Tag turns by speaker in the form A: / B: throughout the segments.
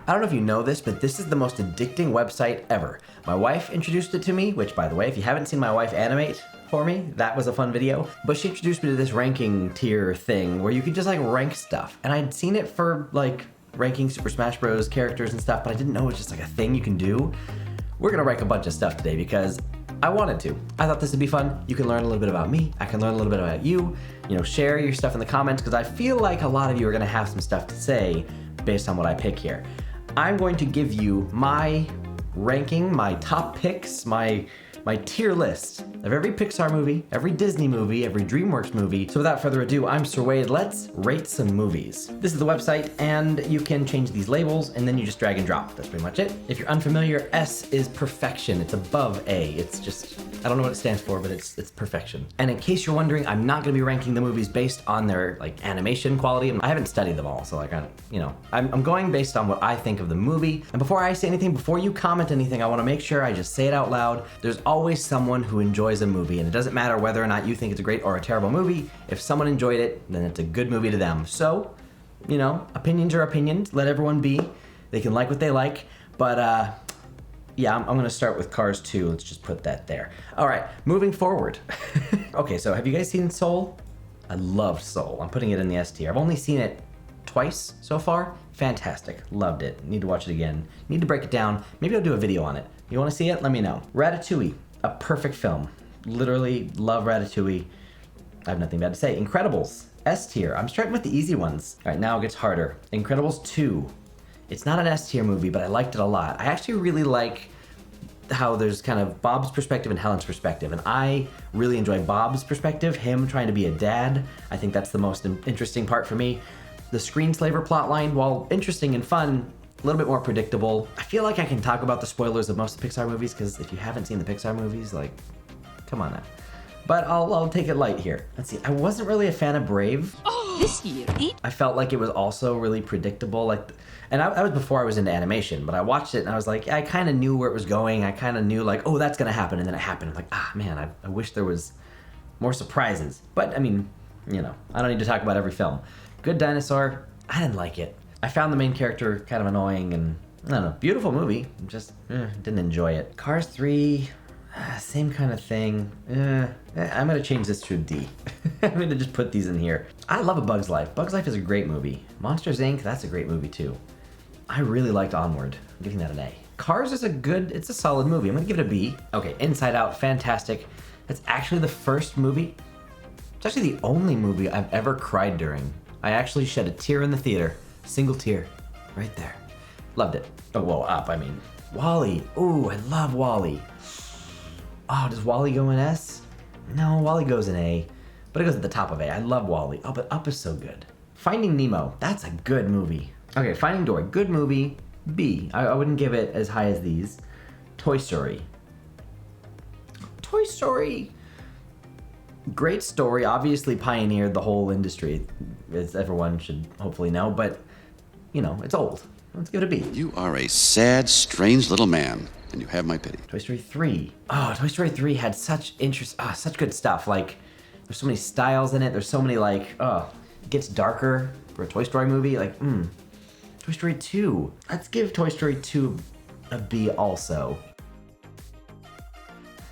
A: I don't know if you know this, but this is the most addicting website ever. My wife introduced it to me, which, by the way, if you haven't seen my wife animate for me, that was a fun video. But she introduced me to this ranking tier thing where you could just like rank stuff. And I'd seen it for like ranking Super Smash Bros. Characters and stuff, but I didn't know it was just like a thing you can do. We're gonna rank a bunch of stuff today because I wanted to. I thought this would be fun. You can learn a little bit about me. I can learn a little bit about you. You know, share your stuff in the comments because I feel like a lot of you are gonna have some stuff to say based on what I pick here. I'm going to give you my ranking, my top picks, my tier list of every Pixar movie, every Disney movie, every DreamWorks movie. So without further ado, I'm Sir Wade. Let's rate some movies. This is the website, and you can change these labels, and then you just drag and drop. That's pretty much it. If you're unfamiliar, S is perfection. It's above A. It's just, I don't know what it stands for, but it's perfection. And in case you're wondering, I'm not gonna be ranking the movies based on their like animation quality. I haven't studied them all, so like I'm going based on what I think of the movie. And before I say anything, before you comment anything, I wanna make sure I just say it out loud. There's always someone who enjoys a movie, and it doesn't matter whether or not you think it's a great or a terrible movie. If someone enjoyed it, then it's a good movie to them. So, you know, opinions are opinions. Let everyone be. They can like what they like, but yeah, I'm gonna start with Cars 2. Let's just put that there. All right, moving forward. Okay, so have you guys seen Soul? I loved Soul. I'm putting it in the S tier. I've only seen it twice so far. Fantastic, loved it. Need to watch it again. Need to break it down. Maybe I'll do a video on it. You wanna see it? Let me know. Ratatouille, a perfect film. Literally love Ratatouille. I have nothing bad to say. Incredibles, S tier. I'm starting with the easy ones. All right, now it gets harder. Incredibles 2. It's not an S tier movie, but I liked it a lot. I actually really like how there's kind of Bob's perspective and Helen's perspective, and I really enjoy Bob's perspective, him trying to be a dad. I think that's the most interesting part for me. The screenslaver plotline, while interesting and fun, a little bit more predictable. I feel like I can talk about the spoilers of most Pixar movies, because if you haven't seen the Pixar movies, like, come on now. But I'll take it light here. Let's see, I wasn't really a fan of Brave.
B: This year,
A: I felt like it was also really predictable, like, and I was before I was into animation, but I watched it and I was like, yeah, I kind of knew where it was going. I kind of knew like, oh, that's gonna happen, and then it happened. I'm like, ah, man, I wish there was more surprises. But I mean, you know, I don't need to talk about every film. Good Dinosaur, I didn't like it. I found the main character kind of annoying, and I don't know, beautiful movie, just didn't enjoy it. Cars 3, same kind of thing. I'm gonna change this to a D. I'm gonna just put these in here. I love A Bug's Life. Bug's Life is a great movie. Monsters, Inc., that's a great movie too. I really liked Onward. I'm giving that an A. Cars is it's a solid movie. I'm gonna give it a B. Okay, Inside Out, fantastic. That's actually the first movie. It's actually the only movie I've ever cried during. I actually shed a tear in the theater. Single tear, right there. Loved it. Oh, well, Up, I mean. WALL-E, ooh, I love WALL-E. Oh, does WALL-E go in S? No, WALL-E goes in A, but it goes at the top of A. I love WALL-E. Oh, but Up is so good. Finding Nemo, that's a good movie. Okay, Finding Dory, good movie, B. I wouldn't give it as high as these. Toy Story. Toy Story, great story, obviously pioneered the whole industry, as everyone should hopefully know, but, you know, it's old. Let's give it a B.
C: You are a sad, strange little man, and you have my pity.
A: Toy Story 3. Oh, Toy Story 3 had such such good stuff. Like, there's so many styles in it. There's so many, like, it gets darker for a Toy Story movie. Like, Toy Story 2. Let's give Toy Story 2 a B also.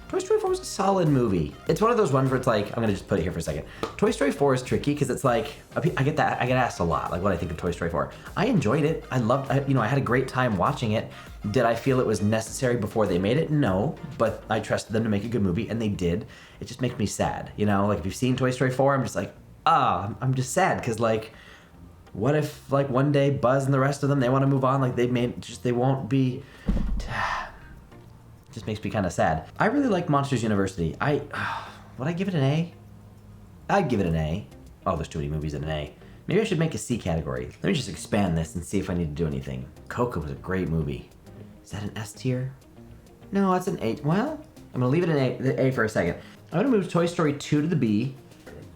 A: Toy Story 4 was a solid movie. It's one of those ones where it's like, I'm gonna just put it here for a second. Toy Story 4 is tricky because it's like, I get asked a lot, like what I think of Toy Story 4. I enjoyed it. I had a great time watching it. Did I feel it was necessary before they made it? No, but I trusted them to make a good movie, and they did. It just makes me sad, you know? Like, if you've seen Toy Story 4, I'm just like, I'm just sad, because like, what if like one day Buzz and the rest of them, they want to move on, like they won't be, it just makes me kind of sad. I really like Monsters University. Would I give it an A? I'd give it an A. Oh, there's too many movies in an A. Maybe I should make a C category. Let me just expand this and see if I need to do anything. Coco was a great movie. Is that an S tier? No, that's an A. Well, I'm gonna leave it an A for a second. I'm gonna move Toy Story 2 to the B,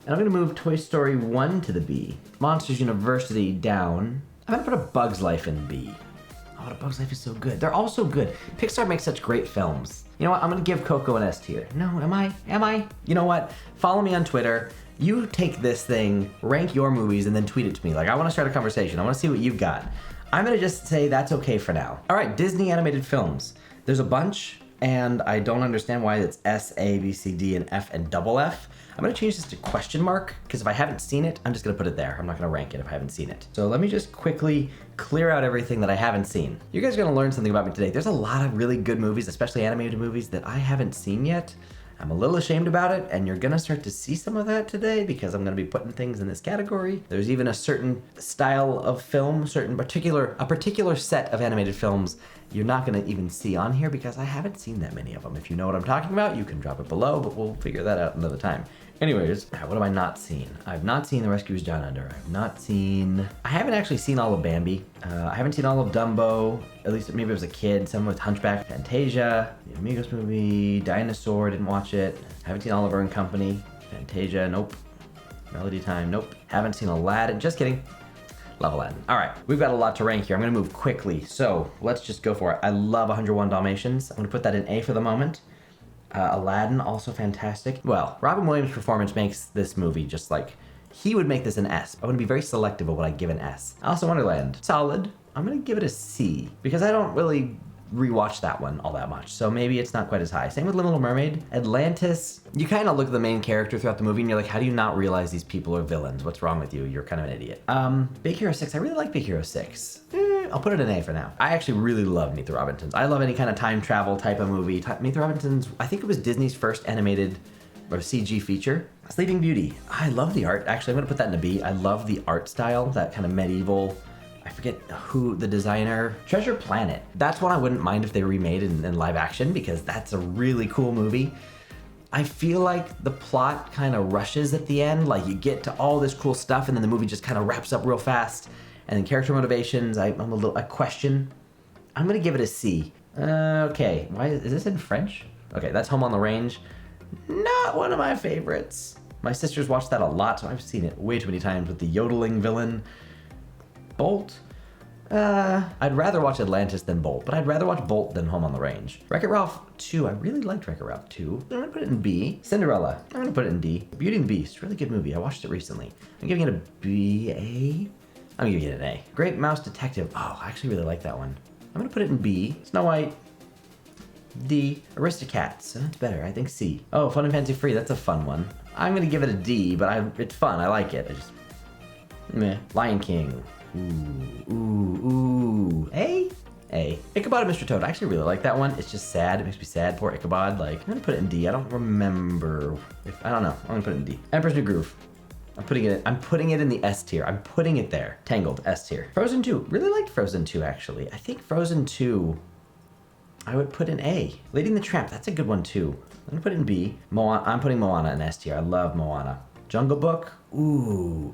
A: and I'm gonna move Toy Story 1 to the B. Monsters University down. I'm gonna put A Bug's Life in B. Oh, A Bug's Life is so good. They're all so good. Pixar makes such great films. You know what? I'm gonna give Coco an S tier. No, am I? You know what? Follow me on Twitter. You take this thing, rank your movies, and then tweet it to me. Like, I wanna start a conversation. I wanna see what you've got. I'm gonna just say that's okay for now. All right, Disney animated films. There's a bunch, and I don't understand why it's S, A, B, C, D, and F, and double F. I'm gonna change this to question mark, because if I haven't seen it, I'm just gonna put it there. I'm not gonna rank it if I haven't seen it. So let me just quickly clear out everything that I haven't seen. You guys are gonna learn something about me today. There's a lot of really good movies, especially animated movies, that I haven't seen yet. I'm a little ashamed about it, and you're gonna start to see some of that today because I'm gonna be putting things in this category. There's even a certain style of film, a particular set of animated films you're not gonna even see on here because I haven't seen that many of them. If you know what I'm talking about, you can drop it below, but we'll figure that out another time. Anyways, what have I not seen? I've not seen The Rescuers Down Under. I haven't actually seen all of Bambi. I haven't seen all of Dumbo, at least maybe it was a kid, some with Hunchback, Fantasia, the Amigos movie, Dinosaur, didn't watch it. Haven't seen Oliver and Company, Fantasia, nope. Melody Time, nope. Haven't seen Aladdin, just kidding. Love Aladdin. All right, we've got a lot to rank here. I'm gonna move quickly, so let's just go for it. I love 101 Dalmatians. I'm gonna put that in A for the moment. Aladdin, also fantastic. Well, Robin Williams' performance makes this movie just like, he would make this an S. I want to be very selective of what I give an S. Alice in Wonderland, solid. I'm gonna give it a C because I don't really rewatch that one all that much, so maybe it's not quite as high. Same with Little Mermaid. Atlantis, you kind of look at the main character throughout the movie and you're like, how do you not realize these people are villains? What's wrong with you? You're kind of an idiot. Big Hero 6, I really like Big Hero 6. I'll put it in A for now. I actually really love Meet the Robinsons. I love any kind of time travel type of movie. Meet the Robinsons, I think it was Disney's first animated or CG feature. Sleeping Beauty, I love the art. Actually, I'm gonna put that in a B. I love the art style, that kind of medieval, I forget who the designer. Treasure Planet. That's one I wouldn't mind if they remade in live action because that's a really cool movie. I feel like the plot kind of rushes at the end. Like you get to all this cool stuff and then the movie just kind of wraps up real fast. And then character motivations, I question. I'm gonna give it a C. Okay, why is this in French? Okay, that's Home on the Range. Not one of my favorites. My sisters watch that a lot, so I've seen it way too many times with the yodeling villain. Bolt? I'd rather watch Atlantis than Bolt, but I'd rather watch Bolt than Home on the Range. Wreck-It Ralph 2, I really liked Wreck-It Ralph 2. I'm gonna put it in B. Cinderella, I'm gonna put it in D. Beauty and the Beast, really good movie, I watched it recently. I'm giving it a B, A? I'm giving it an A. Great Mouse Detective, oh, I actually really like that one. I'm gonna put it in B. Snow White, D. Aristocats, that's better, I think C. Oh, Fun and Fancy Free, that's a fun one. I'm gonna give it a D, but it's fun, I like it. Meh. Lion King. Ooh. A? Ichabod and Mr. Toad. I actually really like that one. It's just sad. It makes me sad. Poor Ichabod. Like, I'm gonna put it in D. I don't remember. I don't know. I'm gonna put it in D. Emperor's New Groove. I'm putting it in the S tier. I'm putting it there. Tangled, S tier. Frozen 2. Really liked Frozen 2, actually. I think Frozen 2, I would put in A. Lady and the Tramp. That's a good one, too. I'm gonna put it in B. I'm putting Moana in S tier. I love Moana. Jungle Book. Ooh,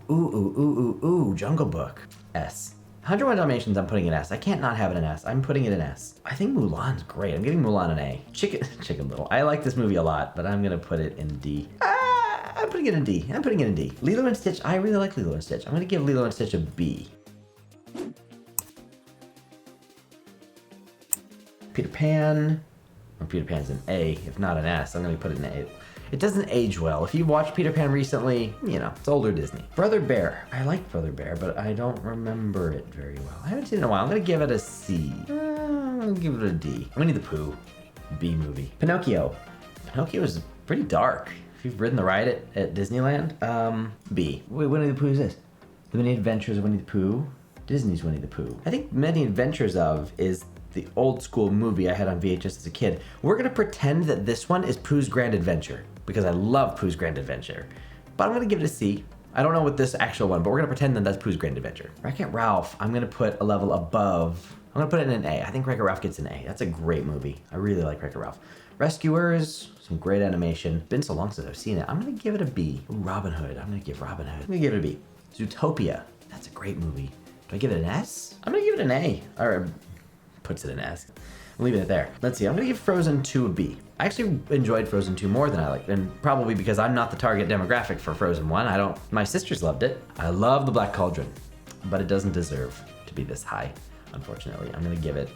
A: Jungle Book. S. 101 Dalmatians, I'm putting in S. I can't not have it in S. I'm putting it in S. I think Mulan's great. I'm giving Mulan an A. Chicken Little. I like this movie a lot, but I'm gonna put it in D. I'm putting it in D. Lilo and Stitch, I really like Lilo and Stitch. I'm gonna give Lilo and Stitch a B. Peter Pan. Well, Peter Pan's an A, if not an S. I'm gonna put it in A. It doesn't age well. If you watched Peter Pan recently, you know, it's older Disney. Brother Bear. I like Brother Bear, but I don't remember it very well. I haven't seen it in a while. I'm gonna give it a C. I'm gonna give it a D. Winnie the Pooh. B movie. Pinocchio. Pinocchio is pretty dark. If you've ridden the ride at Disneyland, B. Wait, Winnie the Pooh is this? The Many Adventures of Winnie the Pooh? Disney's Winnie the Pooh. I think Many Adventures of is the old school movie I had on VHS as a kid. We're gonna pretend that this one is Pooh's Grand Adventure because I love Pooh's Grand Adventure. But I'm gonna give it a C. I don't know what this actual one, but we're gonna pretend that that's Pooh's Grand Adventure. Wreck-It Ralph, I'm gonna put a level above. I'm gonna put it in an A. I think Wreck-It Ralph gets an A. That's a great movie. I really like Wreck-It Ralph. Rescuers, some great animation. Been so long since I've seen it. I'm gonna give it a B. Ooh, Robin Hood, I'm gonna give Robin Hood. I'm gonna give it a B. Zootopia, that's a great movie. Do I give it an S? I'm gonna give it an A. Or puts it in S. I'm leaving it there. Let's see, I'm gonna give Frozen 2 a B. I actually enjoyed Frozen 2 more than I liked, and probably because I'm not the target demographic for Frozen 1. My sisters loved it. I love The Black Cauldron, but it doesn't deserve to be this high, unfortunately. I'm gonna give it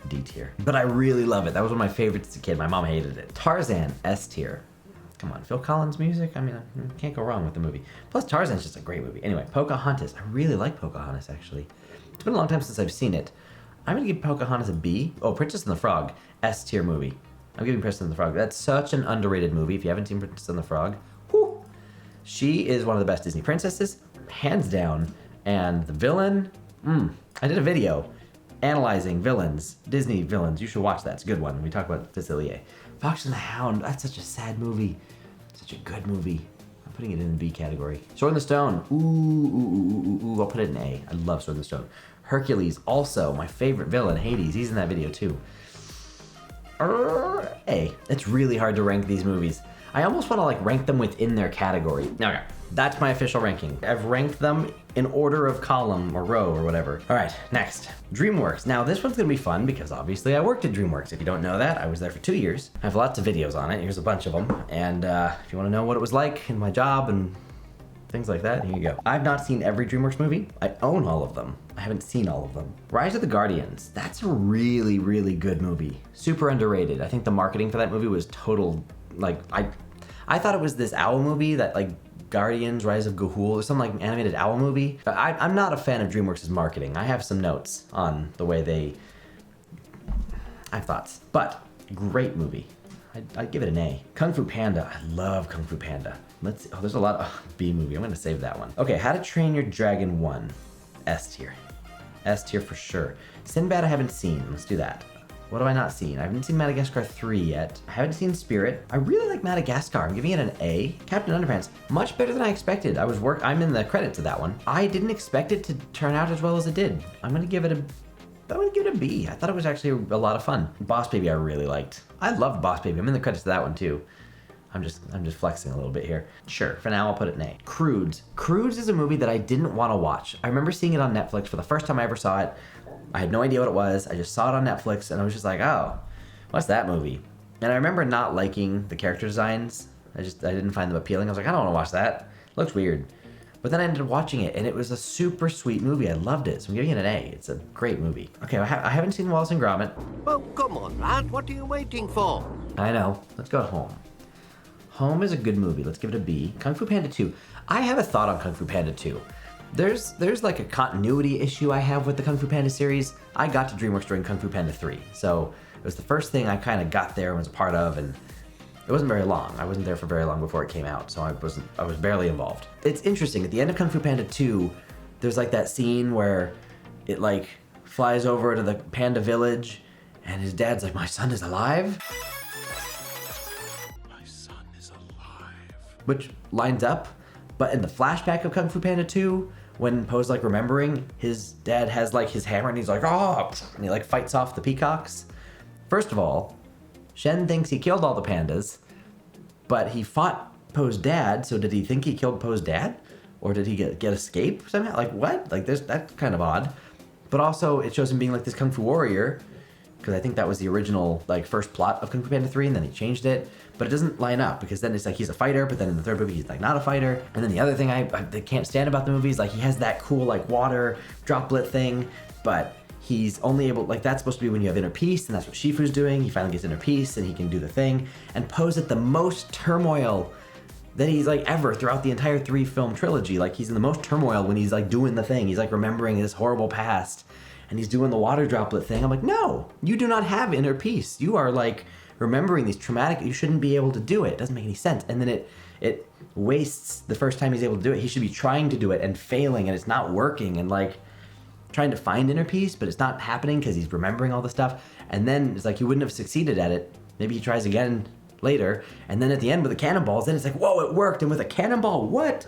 A: D tier. But I really love it. That was one of my favorites as a kid. My mom hated it. Tarzan, S tier. Come on, Phil Collins music? I mean, I can't go wrong with the movie. Plus, Tarzan's just a great movie. Anyway, Pocahontas. I really like Pocahontas, actually. It's been a long time since I've seen it. I'm gonna give Pocahontas a B. Oh, Princess and the Frog, S tier movie. I'm giving Princess and the Frog. That's such an underrated movie. If you haven't seen Princess and the Frog, whew, she is one of the best Disney princesses, hands down. And the villain, I did a video analyzing villains, Disney villains. You should watch that. It's a good one. We talk about Facilier. Fox and the Hound, that's such a sad movie. Such a good movie. I'm putting it in the B category. Sword in the Stone, ooh, I'll put it in A. I love Sword in the Stone. Hercules, also my favorite villain, Hades. He's in that video too. A. It's really hard to rank these movies. I almost want to like rank them within their category. Okay, that's my official ranking. I've ranked them in order of column or row or whatever. All right, next, DreamWorks. Now this one's gonna be fun because obviously I worked at DreamWorks. If you don't know that, I was there for 2 years. I have lots of videos on it. Here's a bunch of them. And if you wanna know what it was like in my job and things like that, here you go. I've not seen every DreamWorks movie. I own all of them. I haven't seen all of them. Rise of the Guardians. That's a really, really good movie. Super underrated. I think the marketing for that movie was total, like, I thought it was this owl movie that like Guardians, Rise of Gahul, or some like animated owl movie. But I'm not a fan of DreamWorks' marketing. I have some notes on the way I have thoughts. But great movie. I'd give it an A. Kung Fu Panda. I love Kung Fu Panda. Let's see. Oh, there's a lot of B movie. I'm gonna save that one. Okay, How to Train Your Dragon 1. S tier. S tier for sure. Sinbad I haven't seen. Let's do that. What have I not seen? I haven't seen Madagascar 3 yet. I haven't seen Spirit. I really like Madagascar. I'm giving it an A. Captain Underpants, much better than I expected. I'm in the credits of that one. I didn't expect it to turn out as well as it did. I'm gonna give it a B. I thought it was actually a lot of fun. Boss Baby I really liked. I loved Boss Baby. I'm in the credits of that one too. I'm just flexing a little bit here. Sure, for now I'll put it in A. Croods. Croods is a movie that I didn't want to watch. I remember seeing it on Netflix for the first time I ever saw it. I had no idea what it was. I just saw it on Netflix and I was just like, oh, what's that movie? And I remember not liking the character designs. I didn't find them appealing. I was like, I don't want to watch that. It looks weird. But then I ended up watching it and it was a super sweet movie. I loved it. So I'm giving it an A. It's a great movie. Okay, I haven't seen Wallace and Gromit.
B: Well, come on, lad. What are you waiting for?
A: I know. Let's go home. Home is a good movie. Let's give it a B. Kung Fu Panda 2. I have a thought on Kung Fu Panda 2. There's like a continuity issue I have with the Kung Fu Panda series. I got to DreamWorks during Kung Fu Panda 3. So it was the first thing I kind of got there and was a part of, and it wasn't very long. I wasn't there for very long before it came out, so I was barely involved. It's interesting, at the end of Kung Fu Panda 2, there's like that scene where it like flies over to the panda village and his dad's like, my son is alive? Which lines up, but in the flashback of Kung Fu Panda 2, when Poe's like remembering, his dad has like his hammer and he's like, oh, and he like fights off the peacocks. First of all, Shen thinks he killed all the pandas, but he fought Poe's dad, so did he think he killed Poe's dad? Or did he get escape somehow? Like what? Like that's kind of odd. But also it shows him being like this Kung Fu warrior, because I think that was the original like first plot of Kung Fu Panda 3 and then he changed it. But it doesn't line up because then it's like he's a fighter, but then in the third movie he's like not a fighter. And then the other thing I can't stand about the movie is like he has that cool like water droplet thing, but he's only able, like that's supposed to be when you have inner peace, and that's what Shifu's doing. He finally gets inner peace and he can do the thing. And Poe's at the most turmoil that he's like ever throughout the entire 3-film trilogy. Like he's in the most turmoil when he's like doing the thing. He's like remembering his horrible past and he's doing the water droplet thing. I'm like, no, you do not have inner peace. You are like remembering these traumatic, you shouldn't be able to do it. It doesn't make any sense. And then it wastes the first time he's able to do it. He should be trying to do it and failing and it's not working and like trying to find inner peace, but it's not happening because he's remembering all the stuff. And then it's like he wouldn't have succeeded at it. Maybe he tries again later. And then at the end with the cannonballs, then it's like, whoa, it worked. And with a cannonball, what?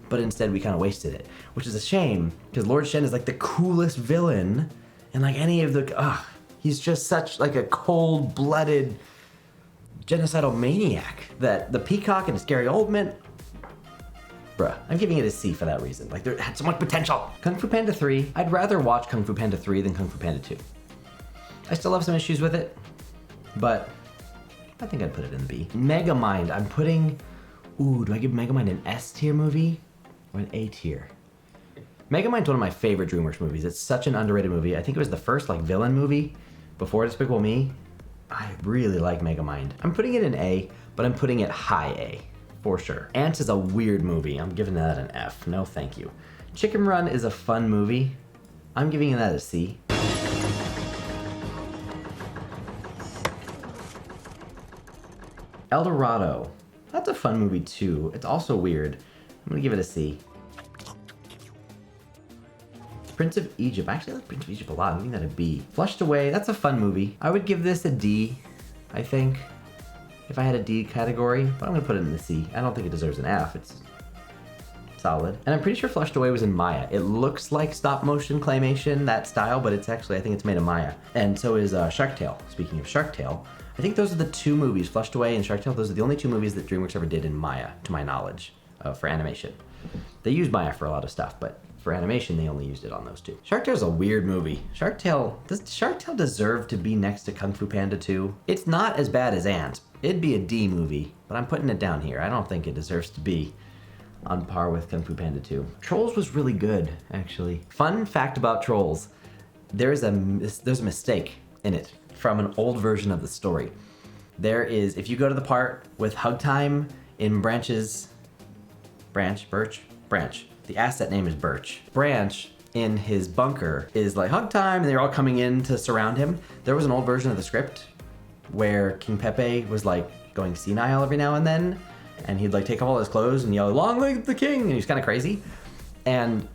A: But instead we kind of wasted it, which is a shame because Lord Shen is like the coolest villain in like any of the, he's just such like a cold-blooded genocidal maniac that the peacock and Scary Oldman, bruh, I'm giving it a C for that reason. Like, there had so much potential. Kung Fu Panda 3, I'd rather watch Kung Fu Panda 3 than Kung Fu Panda 2. I still have some issues with it, but I think I'd put it in B. Megamind, I'm putting, do I give Megamind an S tier movie or an A tier? Megamind's one of my favorite DreamWorks movies. It's such an underrated movie. I think it was the first like villain movie before Despicable Me. I really like Megamind. I'm putting it in A, but I'm putting it high A, for sure. Ants is a weird movie. I'm giving that an F. No, thank you. Chicken Run is a fun movie. I'm giving that a C. El Dorado. That's a fun movie too. It's also weird. I'm gonna give it a C. Prince of Egypt. Actually, I like Prince of Egypt a lot. I'm giving that a B. Flushed Away. That's a fun movie. I would give this a D, I think, if I had a D category, but I'm gonna put it in the C. I don't think it deserves an F. It's solid. And I'm pretty sure Flushed Away was in Maya. It looks like stop motion claymation, that style, but it's actually, I think it's made of Maya. And so is Shark Tale. Speaking of Shark Tale, I think those are the two movies, Flushed Away and Shark Tale, those are the only two movies that DreamWorks ever did in Maya, to my knowledge, for animation. They use Maya for a lot of stuff, but for animation, they only used it on those two. Shark Tale's a weird movie. Does Shark Tale deserve to be next to Kung Fu Panda 2? It's not as bad as Ants. It'd be a D movie, but I'm putting it down here. I don't think it deserves to be on par with Kung Fu Panda 2. Trolls was really good, actually. Fun fact about Trolls, there's a mistake in it from an old version of the story. There is, if you go to the part with Hug Time in Branch. The asset name is Birch. Branch, in his bunker, is like, Hug Time, and they're all coming in to surround him. There was an old version of the script where King Pepe was like going senile every now and then, and he'd like take off all his clothes and yell, "Long live the king!" and he's kind of crazy. And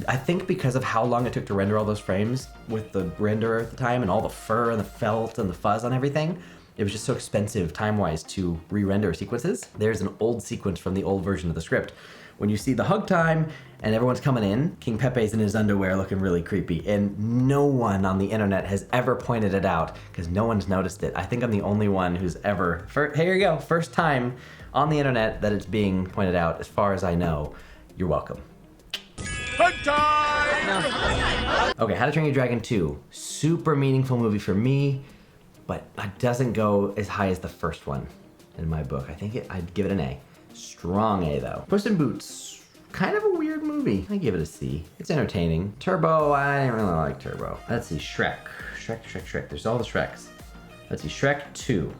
A: I think because of how long it took to render all those frames with the renderer at the time and all the fur and the felt and the fuzz on everything, it was just so expensive time-wise to re-render sequences. There's an old sequence from the old version of the script. When you see the Hug Time and everyone's coming in, King Pepe's in his underwear looking really creepy, and no one on the internet has ever pointed it out because no one's noticed it. I think I'm the only one who's ever, here you go, first time on the internet that it's being pointed out, as far as I know. You're welcome.
D: Hug time!
A: Okay, How to Train Your Dragon 2. Super meaningful movie for me, but it doesn't go as high as the first one in my book. I'd give it an A. Strong A though. Puss in Boots, kind of a weird movie. I give it a C. It's entertaining. Turbo, I didn't really like Turbo. Let's see, Shrek. There's all the Shreks. Let's see, Shrek 2.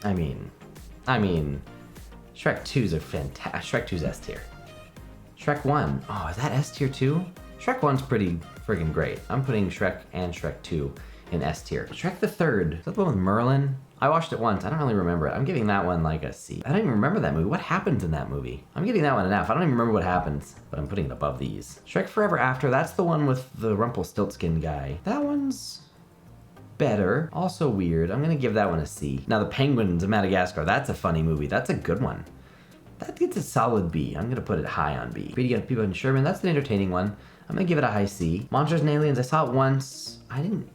A: I mean, Shrek 2's a fantastic, Shrek 2's S tier. Shrek 1, oh, is that S tier too? Shrek 1's pretty friggin' great. I'm putting Shrek and Shrek 2 in S tier. Shrek the Third, is that the one with Merlin? I watched it once, I don't really remember it. I'm giving that one like a C. I don't even remember that movie. What happens in that movie? I'm giving that one an F. I don't even remember what happens, but I'm putting it above these. Shrek Forever After, that's the one with the Rumpelstiltskin guy. That one's better, also weird. I'm gonna give that one a C. Now the Penguins of Madagascar, that's a funny movie. That's a good one. That gets a solid B. I'm gonna put it high on B. People in Sherman, that's an entertaining one. I'm gonna give it a high C. Monsters and Aliens, I saw it once. I didn't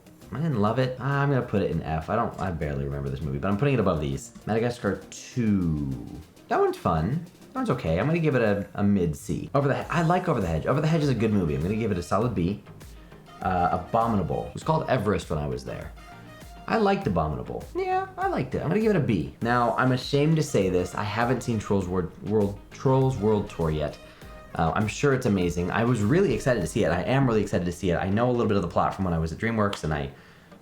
A: love it. I'm gonna put it in F. I barely remember this movie, but I'm putting it above these. Madagascar 2. That one's fun. That one's okay. I'm gonna give it a mid C. I like Over the Hedge. Over the Hedge is a good movie. I'm gonna give it a solid B. Abominable. It was called Everest when I was there. I liked Abominable. Yeah, I liked it. I'm gonna give it a B. Now, I'm ashamed to say this. I haven't seen Trolls World Tour yet. I'm sure it's amazing. I was really excited to see it. I am really excited to see it. I know a little bit of the plot from when I was at DreamWorks, and I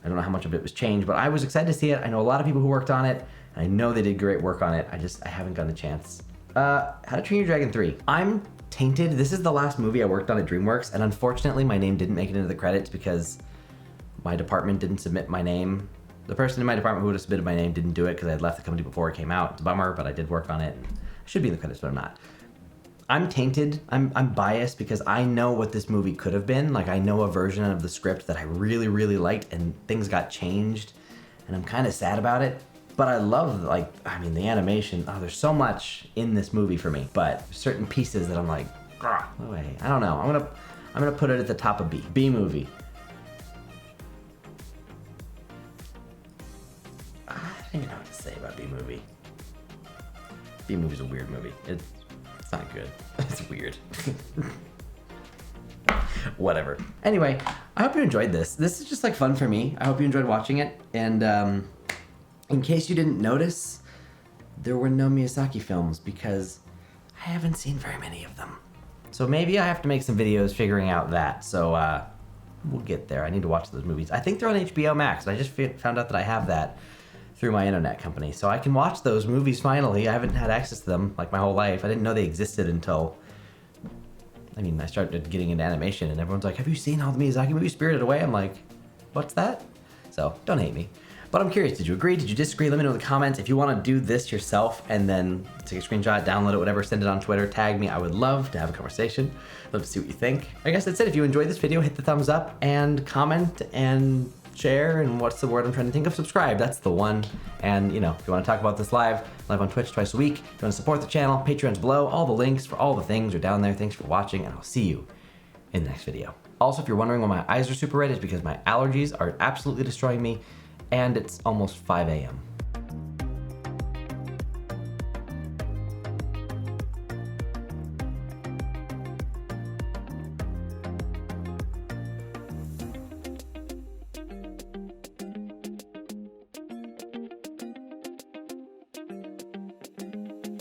A: don't know how much of it was changed, but I was excited to see it. I know a lot of people who worked on it, and I know they did great work on it. I haven't gotten a chance. How to Train Your Dragon 3. I'm tainted. This is the last movie I worked on at DreamWorks, and unfortunately my name didn't make it into the credits because my department didn't submit my name. The person in my department who would have submitted my name didn't do it because I had left the company before it came out. It's a bummer, but I did work on it. I should be in the credits, but I'm not. I'm tainted. I'm biased because I know what this movie could have been. Like, I know a version of the script that I really, really liked, and things got changed, and I'm kind of sad about it. But I love, the animation. Oh, there's so much in this movie for me, but certain pieces that I'm like, no way. I don't know. I'm gonna put it at the top of B. B movie. I don't even know what to say about B movie. B movie's a weird movie. It's not good. It's weird. Whatever. Anyway, I hope you enjoyed this. This is just fun for me. I hope you enjoyed watching it. And in case you didn't notice, there were no Miyazaki films because I haven't seen very many of them. So maybe I have to make some videos figuring out that. So we'll get there. I need to watch those movies. I think they're on HBO Max. I just found out that I have that through my internet company. So I can watch those movies finally. I haven't had access to them my whole life. I didn't know they existed until I mean, I started getting into animation and everyone's like, have you seen all the Miyazaki movies, Spirited Away? I'm like, what's that? So don't hate me. But I'm curious, did you agree? Did you disagree? Let me know in the comments. If you want to do this yourself and then take a screenshot, download it, whatever, send it on Twitter, tag me. I would love to have a conversation. Love to see what you think. I guess that's it. If you enjoyed this video, hit the thumbs up and comment and share, and what's the word I'm trying to think of? Subscribe, that's the one. And you know, if you want to talk about this live on Twitch twice a week, if you want to support the channel, Patreon's below. All the links for all the things are down there. Thanks for watching, and I'll see you in the next video. Also, if you're wondering why my eyes are super red, it's because my allergies are absolutely destroying me, and it's almost 5 a.m.